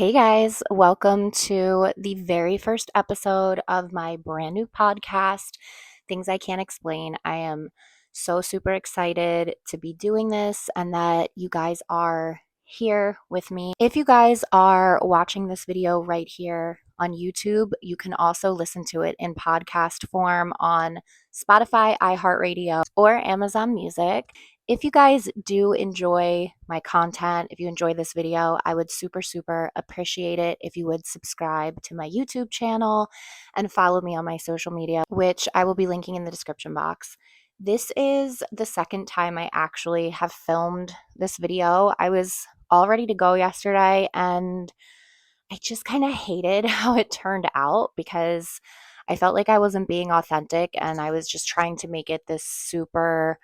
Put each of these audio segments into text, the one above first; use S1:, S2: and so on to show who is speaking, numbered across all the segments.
S1: Hey guys, welcome to the very first episode of my brand new podcast, Things I Can't Explain. I am so super excited to be doing this and that you guys are here with me. If you guys are watching this video right here on YouTube, you can also listen to it in podcast form on Spotify, iHeartRadio, or Amazon Music. If you guys do enjoy my content, if you enjoy this video, I would super appreciate it if you would subscribe to my YouTube channel and follow me on my social media, which I will be linking in the description box. This is the second time I actually have filmed this video. I was all ready to go yesterday and I just kind of hated how it turned out because I felt like I wasn't being authentic and I was just trying to make it this super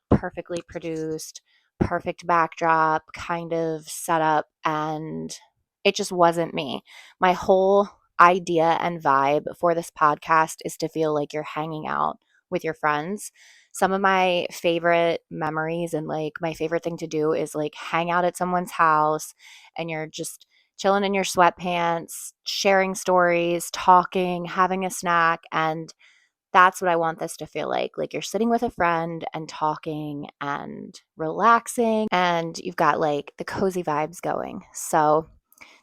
S1: perfectly produced, perfect backdrop kind of setup, and it just wasn't me. My whole idea and vibe for this podcast is to feel like you're hanging out with your friends. Some of my favorite memories and like my favorite thing to do is like hang out at someone's house and you're just chilling in your sweatpants, sharing stories, talking, having a snack, and that's what I want this to feel like. Like you're sitting with a friend and talking and relaxing, and you've got like the cozy vibes going. So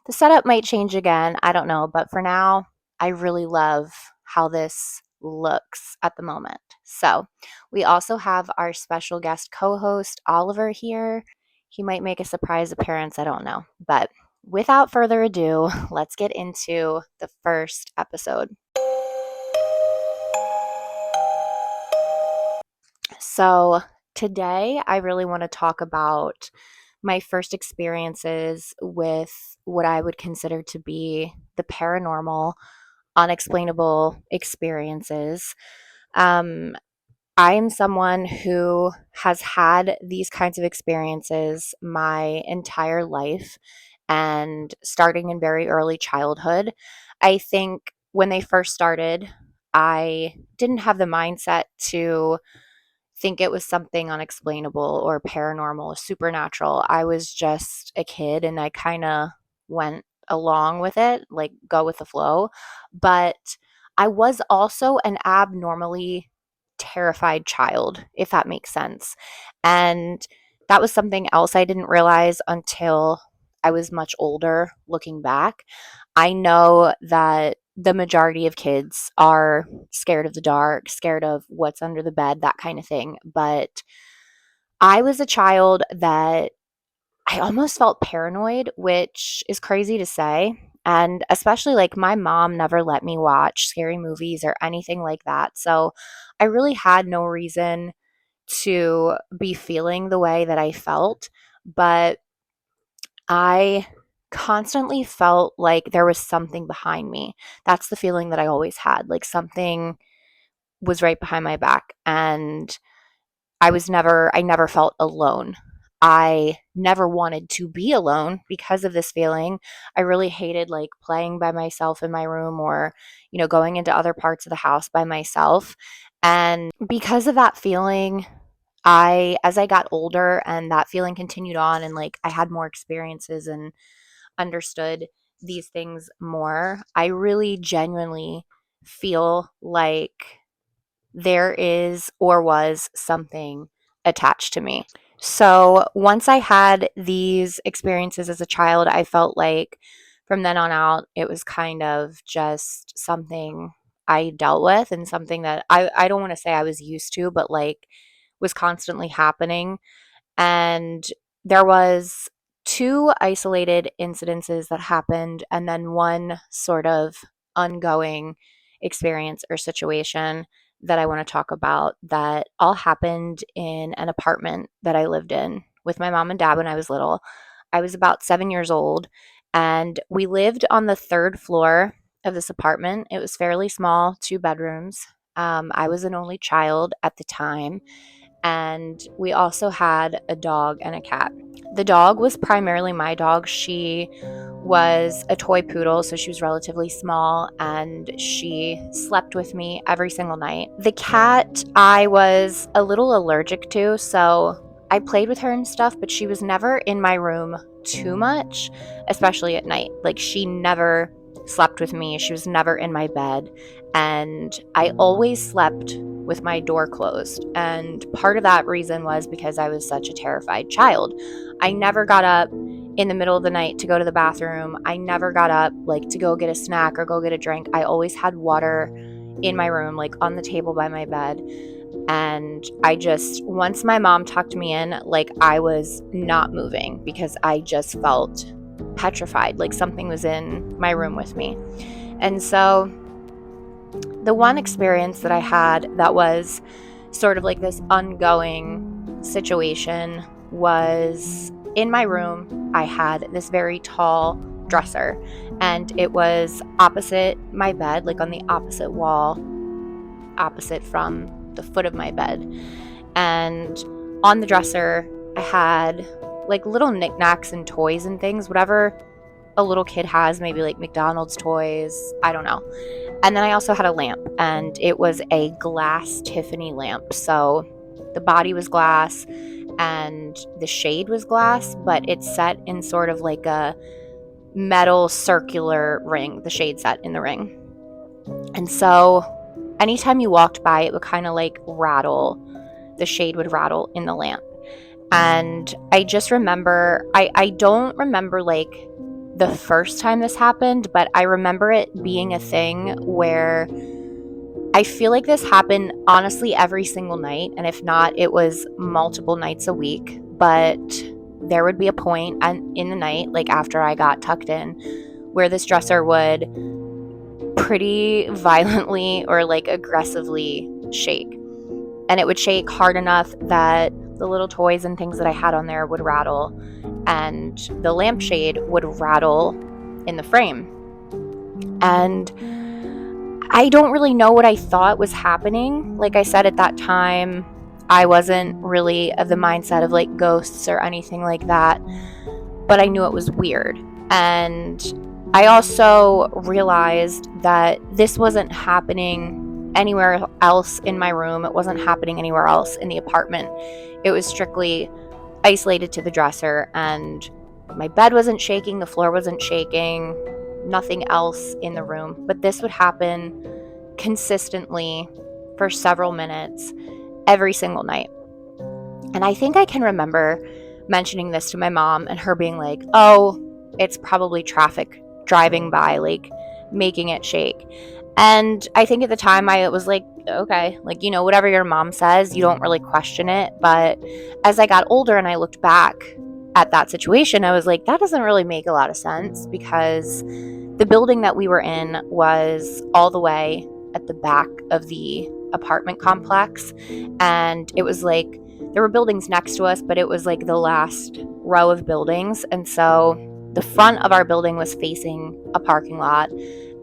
S1: the setup might change again. I don't know. But for now, I really love how this looks at the moment. So we also have our special guest co host, Oliver, here. He might make a surprise appearance. I don't know. But without further ado, let's get into the first episode. So, today I really want to talk about my first experiences with what I would consider to be the paranormal, unexplainable experiences. Um, I am someone who has had these kinds of experiences my entire life and starting in very early childhood. I think when they first started, I didn't have the mindset to think it was something unexplainable or paranormal or supernatural. I was just a kid and I kind of went along with it, like go with the flow. But I was also an abnormally terrified child, if that makes sense. And that was something else I didn't realize until I was much older looking back. I know that the majority of kids are scared of the dark, scared of what's under the bed, that kind of thing. But I was a child that I almost felt paranoid, which is crazy to say. And especially like my mom never let me watch scary movies or anything like that. So I really had no reason to be feeling the way that I felt. But I constantly felt like there was something behind me. That's the feeling that I always had, like something was right behind my back and I never felt alone. I never wanted to be alone because of this feeling. I really hated like playing by myself in my room or, going into other parts of the house by myself. And because of that feeling, as I got older and that feeling continued on and like I had more experiences and understood these things more, I really genuinely feel like there is or was something attached to me. So once I had these experiences as a child, I felt like from then on out, it was kind of just something I dealt with and something that I don't want to say I was used to, but like was constantly happening. And there was two isolated incidences that happened and then one sort of ongoing experience or situation that I want to talk about that all happened in an apartment that I lived in with my mom and dad when I was little. I was about 7 years old and we lived on the third floor of this apartment. It was fairly small, 2 bedrooms. I was an only child at the time, and we also had a dog and a cat. The dog was primarily my dog. She was a toy poodle, so she was relatively small, and she slept with me every single night. The cat I was a little allergic to, so I played with her and stuff, but she was never in my room too much, especially at night. Like, she never slept with me. She was never in my bed. And I always slept with my door closed. And part of that reason was because I was such a terrified child. I never got up in the middle of the night to go to the bathroom. I never got up like to go get a snack or go get a drink. I always had water in my room, like on the table by my bed. And once my mom tucked me in, like, I was not moving because I just felt petrified, like something was in my room with me. And so the one experience that I had that was sort of like this ongoing situation was in my room. I had this very tall dresser, and it was opposite my bed, like on the opposite wall, opposite from the foot of my bed. And on the dresser, I had like little knickknacks and toys and things, whatever a little kid has, maybe like McDonald's toys, I don't know. And then I also had a lamp, and it was a glass Tiffany lamp. So the body was glass and the shade was glass, but it's set in sort of like a metal circular ring, the shade set in the ring. And so anytime you walked by, it would kind of like rattle, the shade would rattle in the lamp. And I just remember, I don't remember like the first time this happened, but I remember it being a thing where I feel like this happened honestly every single night. And if not, it was multiple nights a week. But there would be a point in the night, like after I got tucked in, where this dresser would pretty violently or like aggressively shake. And it would shake hard enough that the little toys and things that I had on there would rattle, and the lampshade would rattle in the frame. And I don't really know what I thought was happening. Like I said, at that time, I wasn't really of the mindset of like ghosts or anything like that, but I knew it was weird. And I also realized that this wasn't happening anywhere else in my room. It wasn't happening anywhere else in the apartment. It was strictly isolated to the dresser, and my bed wasn't shaking, the floor wasn't shaking, nothing else in the room. But this would happen consistently for several minutes every single night. And I think I can remember mentioning this to my mom and her being like, oh, it's probably traffic driving by, like making it shake. And I think at the time I was like, okay, like, you know, whatever your mom says, you don't really question it. But as I got older and I looked back at that situation, I was like, that doesn't really make a lot of sense, because the building that we were in was all the way at the back of the apartment complex. And it was like, there were buildings next to us, but it was like the last row of buildings. And so the front of our building was facing a parking lot,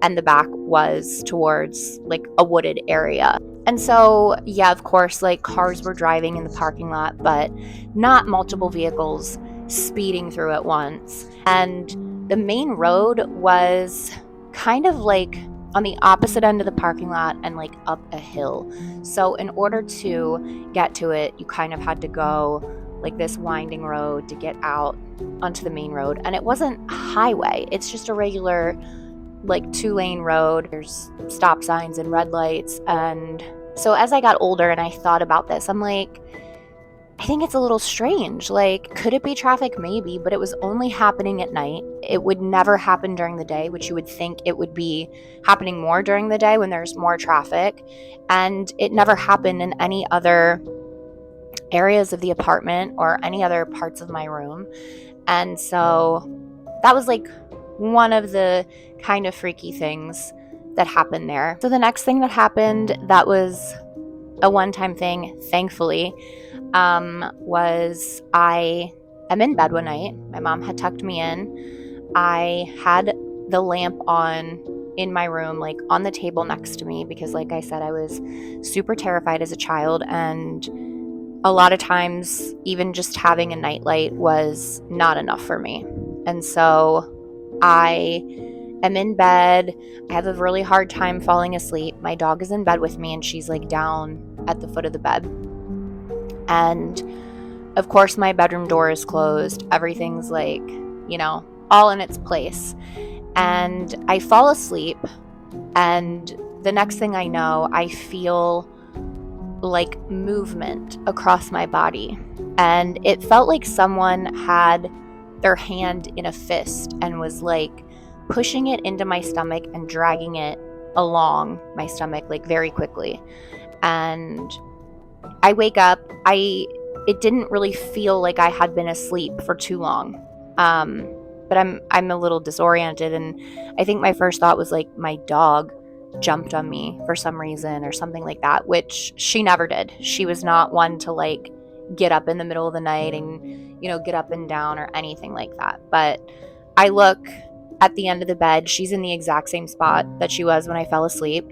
S1: and the back was towards like a wooded area. And so, yeah, of course, like cars were driving in the parking lot, but not multiple vehicles speeding through at once. And the main road was kind of like on the opposite end of the parking lot and like up a hill. So in order to get to it, you kind of had to go like this winding road to get out onto the main road. And it wasn't a highway. It's just a regular like 2-lane road. There's stop signs and red lights. And so as I got older and I thought about this, I'm like, I think it's a little strange. Like, could it be traffic? Maybe, but it was only happening at night. It would never happen during the day, which you would think it would be happening more during the day when there's more traffic. And it never happened in any other areas of the apartment or any other parts of my room. And so that was like one of the kind of freaky things that happened there. So the next thing that happened that was a one-time thing, thankfully, was I am in bed one night. My mom had tucked me in. I had the lamp on in my room, like on the table next to me, because like I said, I was super terrified as a child, and a lot of times even just having a nightlight was not enough for me. And so I am in bed. I have a really hard time falling asleep. My dog is in bed with me, and she's like down at the foot of the bed. And of course, my bedroom door is closed. Everything's like all in its place. And I fall asleep, and the next thing I know, I feel like movement across my body. And it felt like someone had their hand in a fist and was like pushing it into my stomach and dragging it along my stomach like very quickly. And I wake up. It didn't really feel like I had been asleep for too long. But I'm a little disoriented, and I think my first thought was like my dog jumped on me for some reason or something like that, which she never did. She was not one to like get up in the middle of the night and get up and down or anything like that. But I look at the end of the bed. She's in the exact same spot that she was when I fell asleep,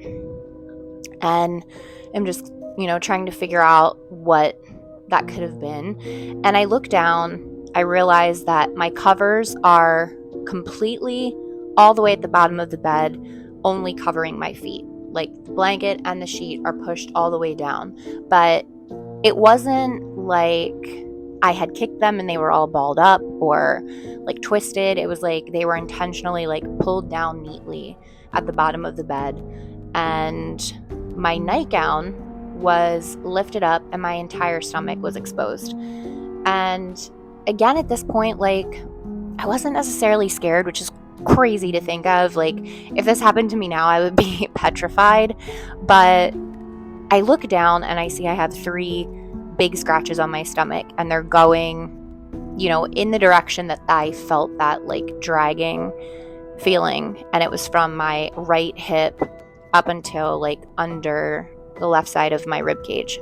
S1: and I'm just trying to figure out what that could have been. And I look down. I realize that my covers are completely all the way at the bottom of the bed, only covering my feet. Like the blanket and the sheet are pushed all the way down. But it wasn't like I had kicked them and they were all balled up or like twisted. It was like they were intentionally like pulled down neatly at the bottom of the bed. And my nightgown was lifted up and my entire stomach was exposed. And again, at this point, like, I wasn't necessarily scared, which is crazy to think of. Like, if this happened to me now, I would be petrified. But I look down and I see I have 3 big scratches on my stomach, and they're going, in the direction that I felt that like dragging feeling. And it was from my right hip up until like under the left side of my rib cage.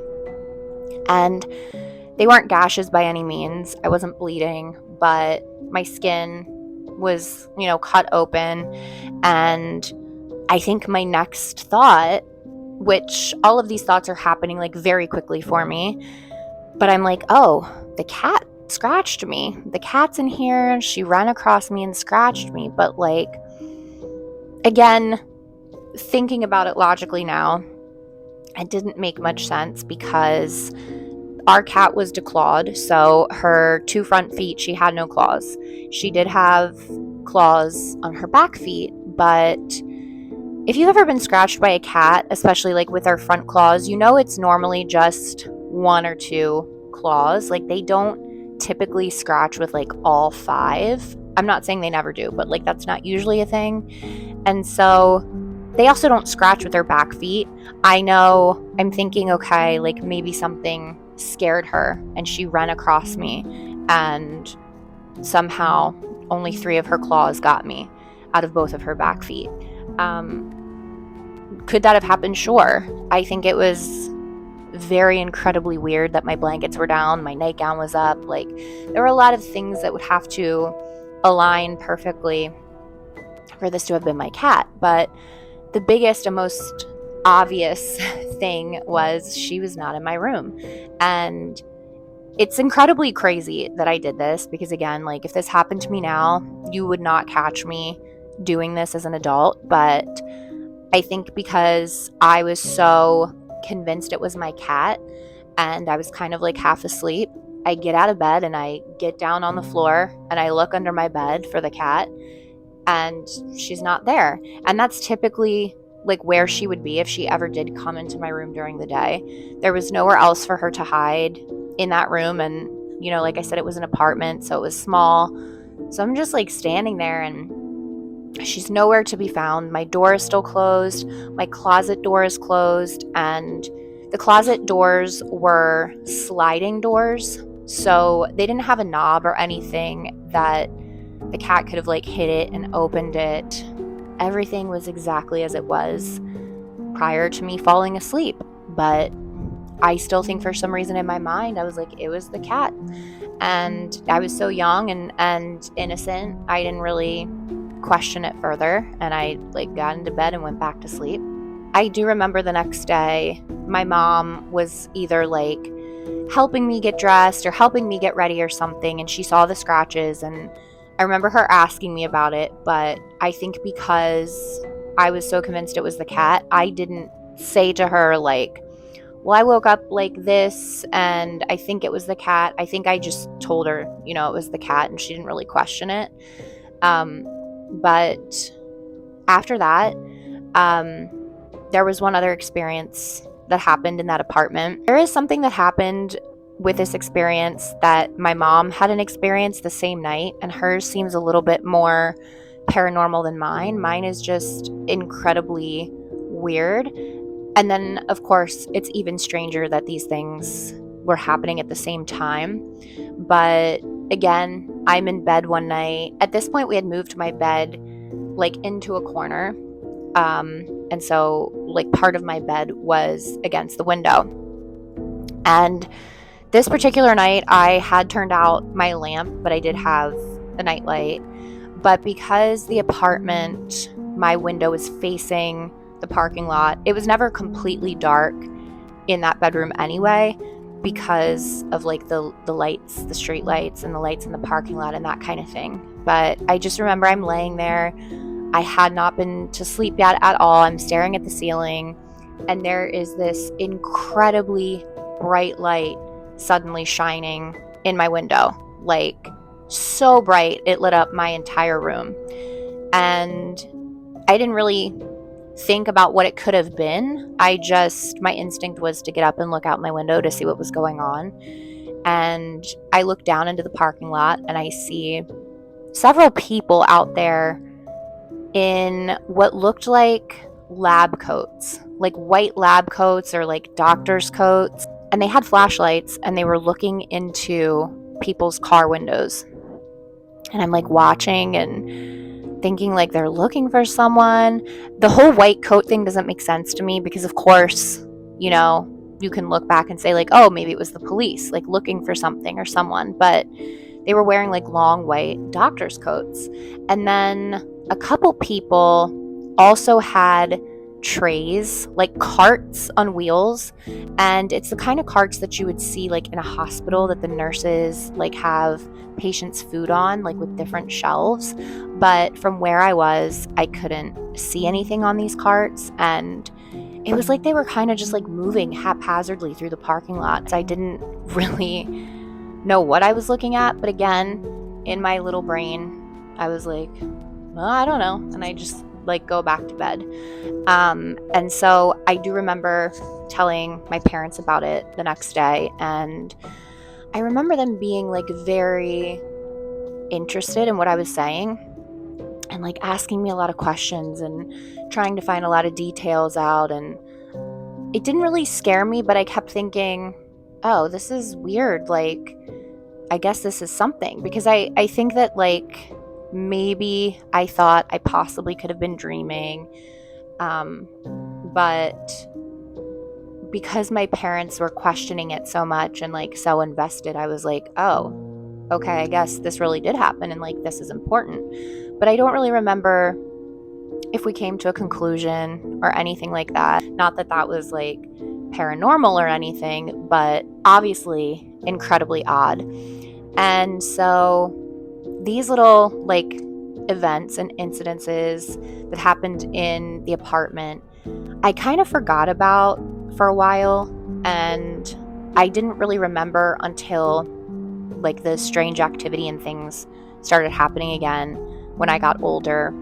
S1: And they weren't gashes by any means. I wasn't bleeding, but my skin was, cut open. And I think my next thought, which all of these thoughts are happening like very quickly for me, but I'm like, oh, the cat scratched me. The cat's in here. She ran across me and scratched me. But like, again, thinking about it logically now, it didn't make much sense because our cat was declawed, so her 2 front feet, she had no claws. She did have claws on her back feet, but if you've ever been scratched by a cat, especially like with their front claws, it's normally just 1 or 2 claws. Like they don't typically scratch with like all 5. I'm not saying they never do, but like that's not usually a thing. And so they also don't scratch with their back feet. I'm thinking, okay, like maybe something scared her and she ran across me and somehow only 3 of her claws got me out of both of her back feet. Could that have happened? Sure. I think it was very incredibly weird that my blankets were down, my nightgown was up. Like there were a lot of things that would have to align perfectly for this to have been my cat. But the biggest and most obvious thing was she was not in my room. And it's incredibly crazy that I did this because, again, like if this happened to me now, you would not catch me doing this as an adult. But I think because I was so convinced it was my cat and I was kind of like half asleep, I get out of bed and I get down on the floor and I look under my bed for the cat, and she's not there. And that's typically like where she would be if she ever did come into my room during the day. There was nowhere else for her to hide in that room. And, like I said, it was an apartment, so it was small. So I'm just like standing there and she's nowhere to be found. My door is still closed. My closet door is closed. And the closet doors were sliding doors. So they didn't have a knob or anything that the cat could have like hit it and opened it. Everything was exactly as it was prior to me falling asleep. But I still think for some reason in my mind, I was like, it was the cat. And I was so young and innocent, I didn't really question it further. And I like got into bed and went back to sleep. I do remember the next day, my mom was either like helping me get dressed or helping me get ready or something. And she saw the scratches, and I remember her asking me about it, but I think because I was so convinced it was the cat, I didn't say to her like, well, I woke up like this, and I think it was the cat. I think I just told her, it was the cat, and she didn't really question it. But after that, um, there was one other experience that happened in that apartment. There is something that happened with this experience that my mom had an experience the same night, and hers seems a little bit more paranormal than mine. Mine is just incredibly weird. And then, of course, it's even stranger that these things were happening at the same time. But again, I'm in bed one night. At this point, we had moved my bed like into a corner. And so, like, part of my bed was against the window. And this particular night, I had turned out my lamp, but I did have a nightlight. But because the apartment, my window was facing the parking lot, it was never completely dark in that bedroom anyway, because of like the lights, the street lights, and the lights in the parking lot and that kind of thing. But I just remember I'm laying there. I had not been to sleep yet at all. I'm staring at the ceiling, and there is this incredibly bright light suddenly shining in my window, like so bright it lit up my entire room. And I didn't really think about what it could have been. My instinct was to get up and look out my window to see what was going on. And I look down into the parking lot, and I see several people out there in what looked like lab coats, like white lab coats or like doctor's coats. And they had flashlights, and they were looking into people's car windows. And I'm like watching and thinking like they're looking for someone. The whole white coat thing doesn't make sense to me because, of course, you can look back and say like, oh, maybe it was the police, like looking for something or someone. But they were wearing like long white doctor's coats. And then a couple people also had trays, like carts on wheels, and it's the kind of carts that you would see like in a hospital that the nurses like have patients' food on, like with different shelves. But from where I was, I couldn't see anything on these carts, and it was like they were kind of just like moving haphazardly through the parking lot. So I didn't really know what I was looking at, but again, in my little brain, I was like, well, I don't know, and I just like go back to bed. And so I do remember telling my parents about it the next day, and I remember them being like very interested in what I was saying and like asking me a lot of questions and trying to find a lot of details out. And it didn't really scare me, but I kept thinking, oh, this is weird. Like, I guess this is something, because I think that like maybe I thought I possibly could have been dreaming. But because my parents were questioning it so much and like so invested, I was like, oh, okay, I guess this really did happen, and like this is important. But I don't really remember if we came to a conclusion or anything like that. Not that that was like paranormal or anything, but obviously incredibly odd. And so these little like events and incidences that happened in the apartment, I kind of forgot about for a while, and I didn't really remember until like the strange activity and things started happening again when I got older.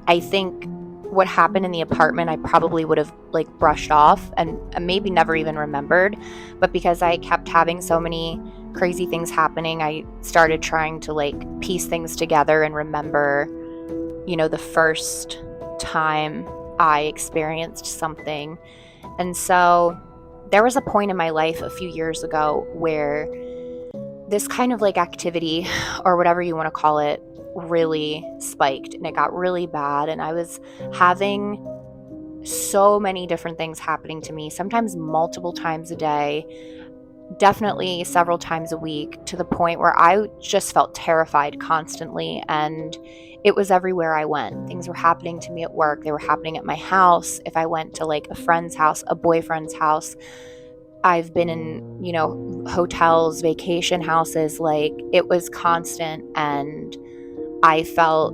S1: I think what happened in the apartment I probably would have like brushed off and maybe never even remembered, but because I kept having so many crazy things happening, I started trying to like piece things together and remember, the first time I experienced something. And so there was a point in my life a few years ago where this kind of like activity, or whatever you want to call it, really spiked, and it got really bad. And I was having so many different things happening to me, sometimes multiple times a day, definitely several times a week, to the point where I just felt terrified constantly. And it was everywhere I went. Things were happening to me at work. They were happening at my house. If I went to like a friend's house, a boyfriend's house, I've been in, hotels, vacation houses, like it was constant. And I felt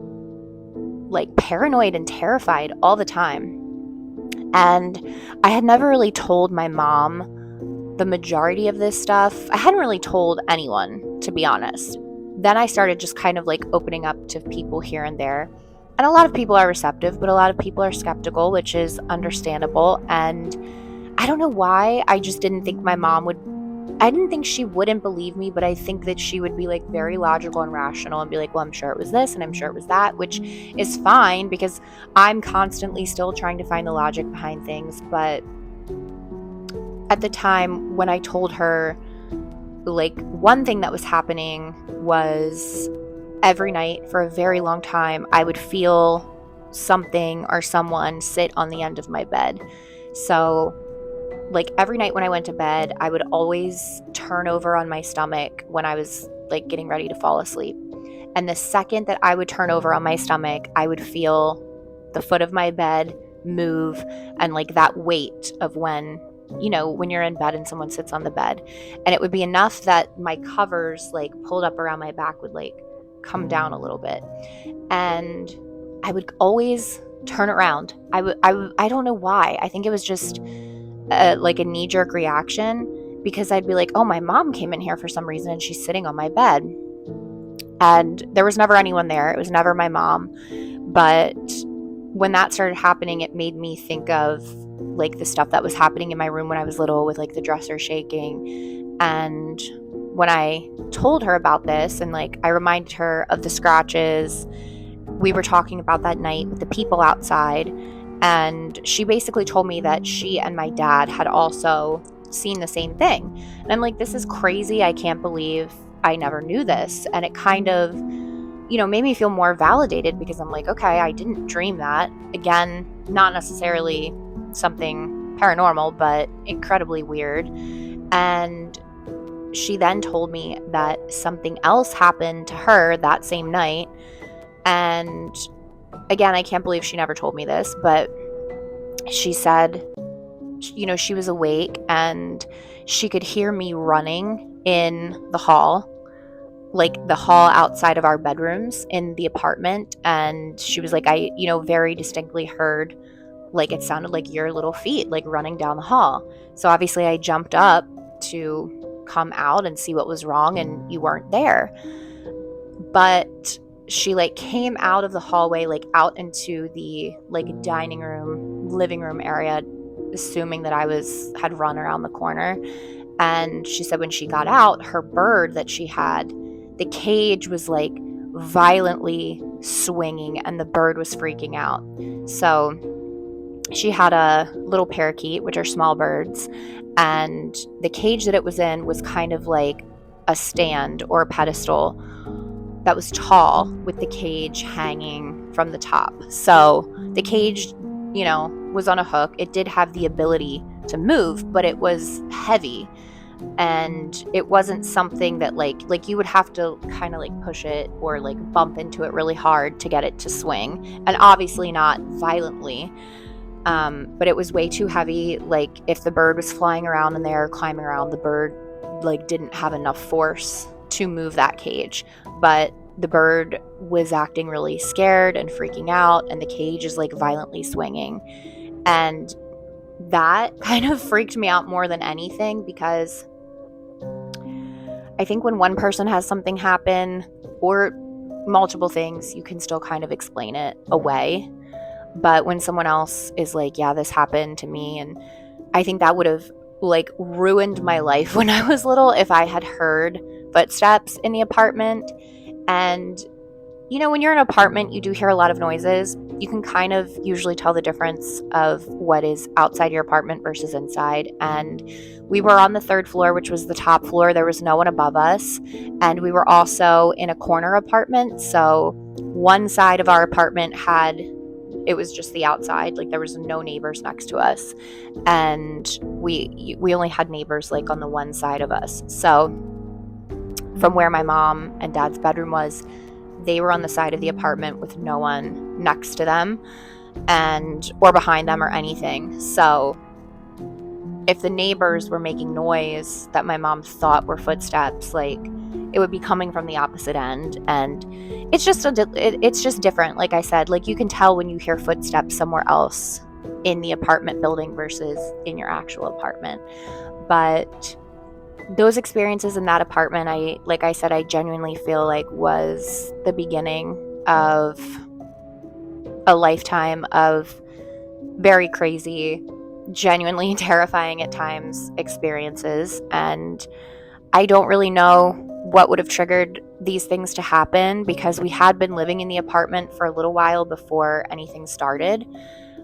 S1: like paranoid and terrified all the time. And I had never really told my mom the majority of this stuff. I hadn't really told anyone, to be honest. Then I started just kind of like opening up to people here and there. And a lot of people are receptive, but a lot of people are skeptical, which is understandable. And I don't know why. I just didn't think my mom would. I didn't think she wouldn't believe me, but I think that she would be like very logical and rational and be like, well, I'm sure it was this and I'm sure it was that, which is fine because I'm constantly still trying to find the logic behind things. But at the time when I told her, like, one thing that was happening was every night for a very long time, I would feel something or someone sit on the end of my bed. So, like, every night when I went to bed, I would always turn over on my stomach when I was, like, getting ready to fall asleep. And the second that I would turn over on my stomach, I would feel the foot of my bed move and, like, that weight of when you're in bed and someone sits on the bed. And it would be enough that my covers, like, pulled up around my back would, like, come down a little bit. And I would always turn around. I don't know why. I think it was just like a knee-jerk reaction, because I'd be like, oh, my mom came in here for some reason and she's sitting on my bed. And there was never anyone there. It was never my mom. But when that started happening, it made me think of, like, the stuff that was happening in my room when I was little with, like, the dresser shaking. And when I told her about this and, like, I reminded her of the scratches we were talking about that night with the people outside, and she basically told me that she and my dad had also seen the same thing. And I'm like, this is crazy. I can't believe I never knew this. And it kind of, made me feel more validated, because I'm like, okay, I didn't dream that. Again, not necessarily something paranormal, but incredibly weird. And she then told me that something else happened to her that same night. And again, I can't believe she never told me this, but she said, she was awake and she could hear me running in the hall, like the hall outside of our bedrooms in the apartment. And she was like, I, very distinctly heard, like, it sounded like your little feet, like, running down the hall. So obviously I jumped up to come out and see what was wrong, and you weren't there. But she, like, came out of the hallway, like, out into the, like, dining room, living room area, assuming that I had run around the corner. And she said when she got out, her bird that she had, the cage was, like, violently swinging and the bird was freaking out. So she had a little parakeet, which are small birds, and the cage that it was in was kind of like a stand or a pedestal that was tall with the cage hanging from the top. So the cage, was on a hook. It did have the ability to move, but it was heavy. And it wasn't something that like you would have to kind of like push it or like bump into it really hard to get it to swing. And obviously not violently. But it was way too heavy. Like, if the bird was flying around in there, climbing around, the bird, like, didn't have enough force to move that cage. But the bird was acting really scared and freaking out, and the cage is, like, violently swinging. And that kind of freaked me out more than anything, because I think when one person has something happen, or multiple things, you can still kind of explain it away. But when someone else is like, yeah, this happened to me, and I think that would have, like, ruined my life when I was little if I had heard footsteps in the apartment. And, when you're in an apartment, you do hear a lot of noises. You can kind of usually tell the difference of what is outside your apartment versus inside. And we were on the third floor, which was the top floor. There was no one above us. And we were also in a corner apartment. So one side of our apartment it was just the outside, like, there was no neighbors next to us, and we only had neighbors, like, on the one side of us. So from where my mom and dad's bedroom was, they were on the side of the apartment with no one next to them or behind them or anything. So if the neighbors were making noise that my mom thought were footsteps, like, it would be coming from the opposite end. And it's just different. Like I said, like, you can tell when you hear footsteps somewhere else in the apartment building versus in your actual apartment. But those experiences in that apartment, like I said, I genuinely feel like was the beginning of a lifetime of very crazy, genuinely terrifying at times experiences. And I don't really know what would have triggered these things to happen because we had been living in the apartment for a little while before anything started.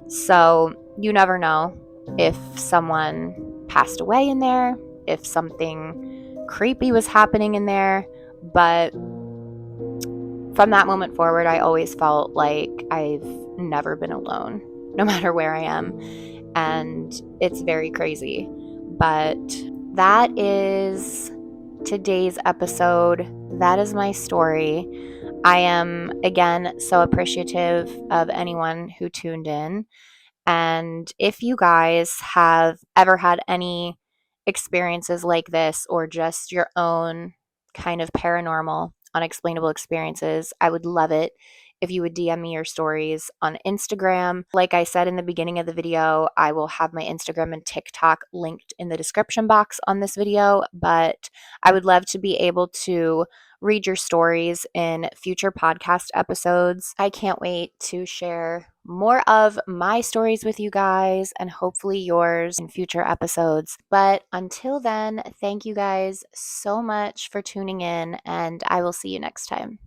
S1: So you never know if someone passed away in there, if something creepy was happening in there. But from that moment forward, I always felt like I've never been alone, no matter where I am. And it's very crazy. But that is today's episode. That is my story. I am, again, so appreciative of anyone who tuned in. And if you guys have ever had any experiences like this or just your own kind of paranormal, unexplainable experiences, I would love it if you would DM me your stories on Instagram. Like I said in the beginning of the video, I will have my Instagram and TikTok linked in the description box on this video, but I would love to be able to read your stories in future podcast episodes. I can't wait to share more of my stories with you guys and hopefully yours in future episodes. But until then, thank you guys so much for tuning in, and I will see you next time.